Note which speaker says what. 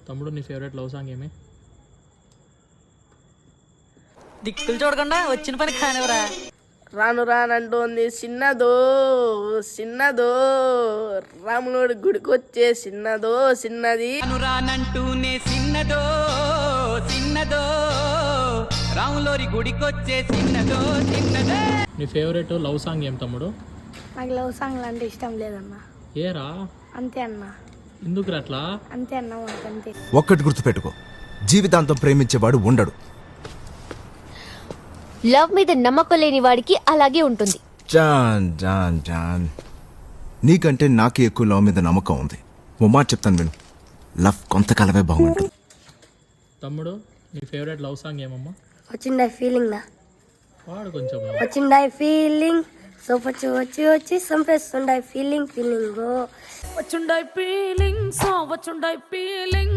Speaker 1: తమ్ముడు నీ favourite love song ఏమి?
Speaker 2: దిక్కులు చూడకుండా వచ్చిన పని కానివరా.
Speaker 3: రాను రానంటోంది చిన్నదో చిన్నదో, రాములోడి గుడికొచ్చే చిన్నదో చిన్నది.
Speaker 2: రాను రానంటూనే చిన్నదో చిన్నదో, రాములోరి గుడికొచ్చే చిన్నదో చిన్నదో.
Speaker 1: నీ ఫేవరెట్ లవ్ సాంగ్ ఏం తమ్ముడు?
Speaker 4: నాకు లవ్ సాంగ్లు అంటే ఇష్టం లేదన్నా.
Speaker 1: ఏరా?
Speaker 4: అంతే అన్నా.
Speaker 1: ఎందుకు అట్లా?
Speaker 4: అంతే అన్నా, అంతే.
Speaker 5: ఒక్కటి గుర్తుపెట్టుకో, జీవితాంతం ప్రేమించేవాడు ఉండడు.
Speaker 6: లవ్ మీద నమ్మకం లేని వాడికి అలాగే ఉంటుంది.
Speaker 5: జాన్ జాన్ జాన్, నీకంటే నాకే ఎక్కువ లవ్ మీద నమ్మకం ఉంది. ఓ మాట చెప్తాను విను, లవ్ కొంతకాలమే బాగుంటుంది.
Speaker 1: తమ్ముడు నీ ఫేవరెట్ లవ్ సాంగ్ ఏమమ్మా?
Speaker 4: వచ్చిందా ఫీలింగ్ నా?
Speaker 1: వాడు కొంచెం.
Speaker 4: వచ్చిందా ఫీలింగ్, సోపచ్చు వచ్చి వచ్చి సంపేస్తుండే ఫీలింగ్ ఫీలింగ్.
Speaker 2: వచ్చుండై ఫీలింగ్, వచ్చుండై ఫీలింగ్.